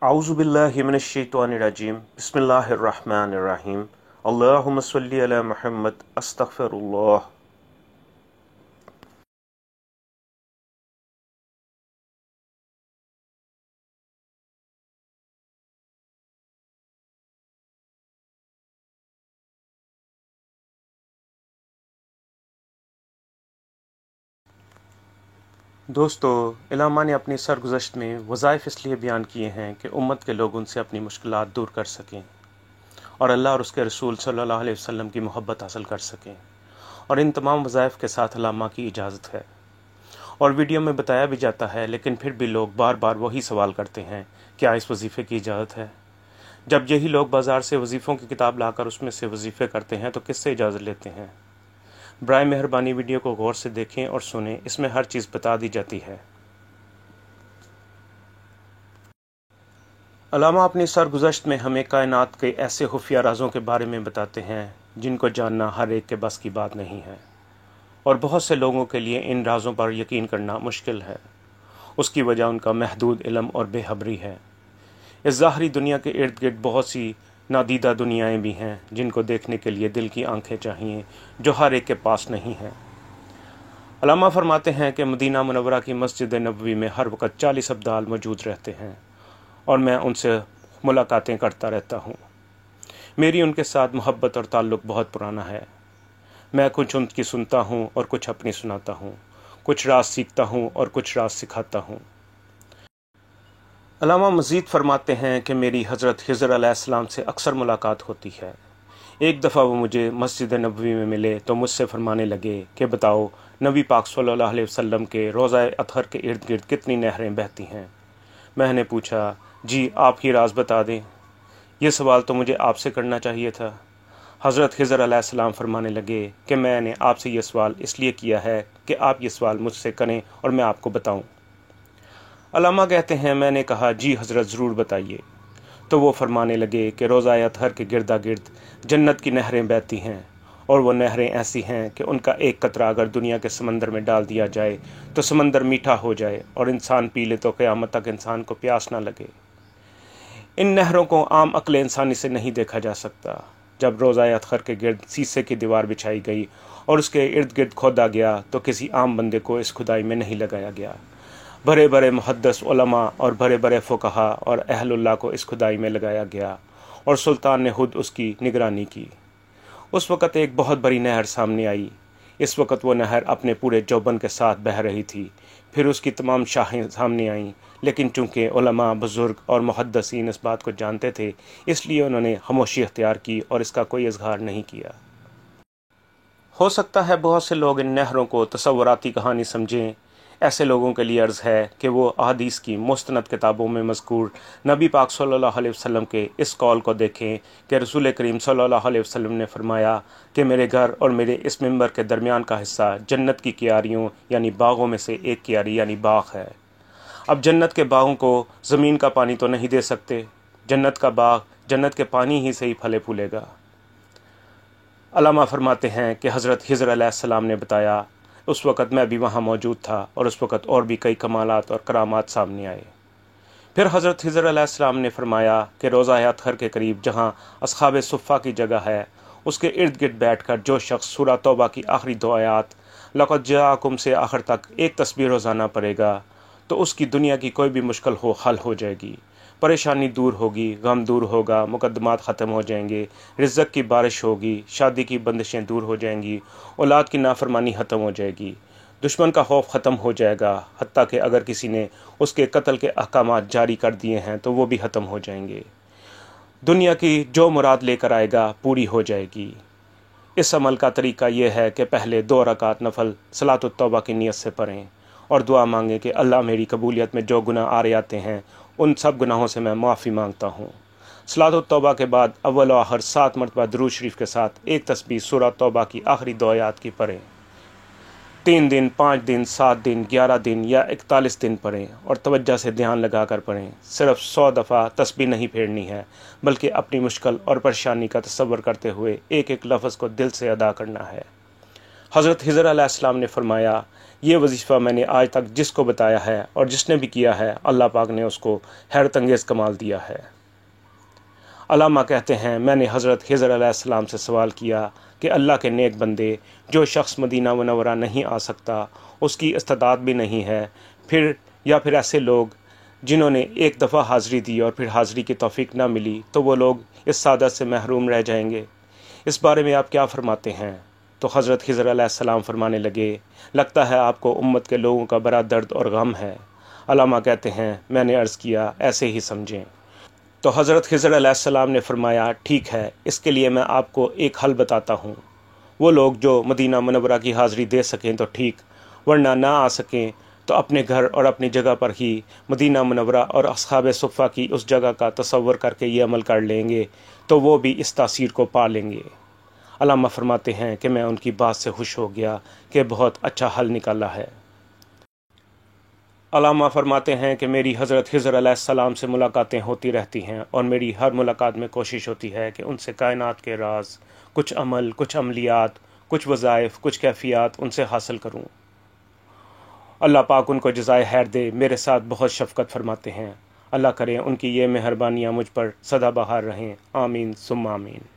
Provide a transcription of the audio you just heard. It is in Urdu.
اعوذ باللہ من الشیطان الرجیم بسم اللہ الرحمن الرحیم اللہم صلی علی محمد استغفر اللہ۔ دوستو، علماء نے اپنی سرگزشت میں وظائف اس لیے بیان کیے ہیں کہ امت کے لوگ ان سے اپنی مشکلات دور کر سکیں اور اللہ اور اس کے رسول صلی اللہ علیہ وسلم کی محبت حاصل کر سکیں، اور ان تمام وظائف کے ساتھ علماء کی اجازت ہے۔ اور ویڈیو میں بتایا بھی جاتا ہے، لیکن پھر بھی لوگ بار بار وہی سوال کرتے ہیں، کیا اس وظیفے کی اجازت ہے؟ جب یہی لوگ بازار سے وظیفوں کی کتاب لا کر اس میں سے وظیفے کرتے ہیں تو کس سے اجازت لیتے ہیں؟ برائے مہربانی ویڈیو کو غور سے دیکھیں اور سنیں، اس میں ہر چیز بتا دی جاتی ہے۔ علماء اپنی سرگزشت میں ہمیں کائنات کے ایسے خفیہ رازوں کے بارے میں بتاتے ہیں جن کو جاننا ہر ایک کے بس کی بات نہیں ہے، اور بہت سے لوگوں کے لیے ان رازوں پر یقین کرنا مشکل ہے۔ اس کی وجہ ان کا محدود علم اور بے خبری ہے۔ اس ظاہری دنیا کے ارد گرد بہت سی نادیدہ دنیایں بھی ہیں جن کو دیکھنے کے لیے دل کی آنکھیں چاہیے، جو ہر ایک کے پاس نہیں ہیں۔ علماء فرماتے ہیں کہ مدینہ منورہ کی مسجد نبوی میں ہر وقت 40 ابدال موجود رہتے ہیں، اور میں ان سے ملاقاتیں کرتا رہتا ہوں۔ میری ان کے ساتھ محبت اور تعلق بہت پرانا ہے۔ میں کچھ ان کی سنتا ہوں اور کچھ اپنی سناتا ہوں، کچھ راز سیکھتا ہوں اور کچھ راز سکھاتا ہوں۔ علماء مزید فرماتے ہیں کہ میری حضرت خضر علیہ السلام سے اکثر ملاقات ہوتی ہے۔ ایک دفعہ وہ مجھے مسجد نبوی میں ملے تو مجھ سے فرمانے لگے کہ بتاؤ، نبی پاک صلی اللہ علیہ وسلم کے روضہ اطہر کے ارد گرد کتنی نہریں بہتی ہیں؟ میں نے پوچھا، جی آپ ہی راز بتا دیں، یہ سوال تو مجھے آپ سے کرنا چاہیے تھا۔ حضرت خضر علیہ السلام فرمانے لگے کہ میں نے آپ سے یہ سوال اس لیے کیا ہے کہ آپ یہ سوال مجھ سے کریں اور میں آپ کو بتاؤں۔ علماء کہتے ہیں، میں نے کہا جی حضرت ضرور بتائیے۔ تو وہ فرمانے لگے کہ روضہ اطہر کے گردا گرد جنت کی نہریں بہتی ہیں، اور وہ نہریں ایسی ہیں کہ ان کا ایک قطرہ اگر دنیا کے سمندر میں ڈال دیا جائے تو سمندر میٹھا ہو جائے اور انسان پی لے تو قیامت تک انسان کو پیاس نہ لگے۔ ان نہروں کو عام عقل انسانی سے نہیں دیکھا جا سکتا۔ جب روضہ اطہر کے گرد سیسے کی دیوار بچھائی گئی اور اس کے ارد گرد کھودا گیا تو کسی عام بندے کو اس کھدائی میں نہیں لگایا گیا۔ بڑے بڑے محدث علماء اور بڑے بڑے فقہا اور اہل اللہ کو اس کھدائی میں لگایا گیا، اور سلطان نے خود اس کی نگرانی کی۔ اس وقت ایک بہت بڑی نہر سامنے آئی۔ اس وقت وہ نہر اپنے پورے جوبن کے ساتھ بہہ رہی تھی۔ پھر اس کی تمام شاخیں سامنے آئیں، لیکن چونکہ علماء، بزرگ اور محدثین اس بات کو جانتے تھے، اس لیے انہوں نے خاموشی اختیار کی اور اس کا کوئی اظہار نہیں کیا۔ ہو سکتا ہے بہت سے لوگ ان نہروں کو تصوراتی کہانی سمجھیں۔ ایسے لوگوں کے لیے عرض ہے کہ وہ احادیث کی مستند کتابوں میں مذکور نبی پاک صلی اللہ علیہ وسلم کے اس قول کو دیکھیں کہ رسول کریم صلی اللہ علیہ وسلم نے فرمایا کہ میرے گھر اور میرے اس ممبر کے درمیان کا حصہ جنت کی کیاریوں یعنی باغوں میں سے ایک کیاری یعنی باغ ہے۔ اب جنت کے باغوں کو زمین کا پانی تو نہیں دے سکتے، جنت کا باغ جنت کے پانی ہی سے ہی پھلے پھولے گا۔ علماء فرماتے ہیں کہ حضرت خضر علیہ السلام نے بتایا، اس وقت میں بھی وہاں موجود تھا، اور اس وقت اور بھی کئی کمالات اور کرامات سامنے آئے۔ پھر حضرت خضر علیہ السلام نے فرمایا کہ روضہ اطہر کے قریب جہاں اصحاب صفہ کی جگہ ہے، اس کے ارد گرد بیٹھ کر جو شخص سورہ توبہ کی آخری دو آیات لقد جاءکم سے آخر تک ایک تسبیح روزانہ پڑھے گا تو اس کی دنیا کی کوئی بھی مشکل حل ہو جائے گی، پریشانی دور ہوگی، غم دور ہوگا، مقدمات ختم ہو جائیں گے، رزق کی بارش ہوگی، شادی کی بندشیں دور ہو جائیں گی، اولاد کی نافرمانی ختم ہو جائے گی، دشمن کا خوف ختم ہو جائے گا، حتیٰ کہ اگر کسی نے اس کے قتل کے احکامات جاری کر دیے ہیں تو وہ بھی ختم ہو جائیں گے۔ دنیا کی جو مراد لے کر آئے گا پوری ہو جائے گی۔ اس عمل کا طریقہ یہ ہے کہ پہلے 2 رکعت نفل صلاۃ التوبہ کی نیت سے پڑھیں اور دعا مانگیں کہ اللہ میری قبولیت میں جو گناہ آ رہے آتے ہیں ان سب گناہوں سے میں معافی مانگتا ہوں۔ صلاۃ التوبہ کے بعد اول و آخر 7 مرتبہ درود شریف کے ساتھ ایک تسبیح سورہ توبہ کی آخری 2 آیات کی پڑھیں۔ 3 دن، 5 دن، 7 دن، 11 دن یا 41 دن پڑھیں، اور توجہ سے دھیان لگا کر پڑھیں۔ صرف 100 دفعہ تسبیح نہیں پھیرنی ہے، بلکہ اپنی مشکل اور پریشانی کا تصور کرتے ہوئے ایک ایک لفظ کو دل سے ادا کرنا ہے۔ حضرت خضر علیہ السلام نے فرمایا یہ وظیفہ میں نے آج تک جس کو بتایا ہے اور جس نے بھی کیا ہے اللہ پاک نے اس کو حیرت انگیز کمال دیا ہے۔ علامہ کہتے ہیں میں نے حضرت خضر علیہ السلام سے سوال کیا کہ اللہ کے نیک بندے جو شخص مدینہ منورہ نہیں آ سکتا، اس کی استطاعت بھی نہیں ہے، پھر ایسے لوگ جنہوں نے ایک دفعہ حاضری دی اور پھر حاضری کی توفیق نہ ملی تو وہ لوگ اس سعادت سے محروم رہ جائیں گے، اس بارے میں آپ کیا فرماتے ہیں؟ تو حضرت خضر علیہ السلام فرمانے لگے لگتا ہے آپ کو امت کے لوگوں کا بڑا درد اور غم ہے۔ علامہ کہتے ہیں میں نے عرض کیا ایسے ہی سمجھیں۔ تو حضرت خضر علیہ السلام نے فرمایا ٹھیک ہے، اس کے لیے میں آپ کو ایک حل بتاتا ہوں۔ وہ لوگ جو مدینہ منورہ کی حاضری دے سکیں تو ٹھیک، ورنہ نہ آ سکیں تو اپنے گھر اور اپنی جگہ پر ہی مدینہ منورہ اور اصحاب صفہ کی اس جگہ کا تصور کر کے یہ عمل کر لیں گے تو وہ بھی اس تاثیر کو پا لیں گے۔ علامہ فرماتے ہیں کہ میں ان کی بات سے خوش ہو گیا کہ بہت اچھا حل نکالا ہے۔ علامہ فرماتے ہیں کہ میری حضرت خضر علیہ السلام سے ملاقاتیں ہوتی رہتی ہیں اور میری ہر ملاقات میں کوشش ہوتی ہے کہ ان سے کائنات کے راز، کچھ عمل، کچھ عملیات، کچھ وظائف، کچھ کیفیات ان سے حاصل کروں۔ اللہ پاک ان کو جزائے خیر دے، میرے ساتھ بہت شفقت فرماتے ہیں۔ اللہ کرے ان کی یہ مہربانیاں مجھ پر سدا بہار رہیں، آمین ثم آمین۔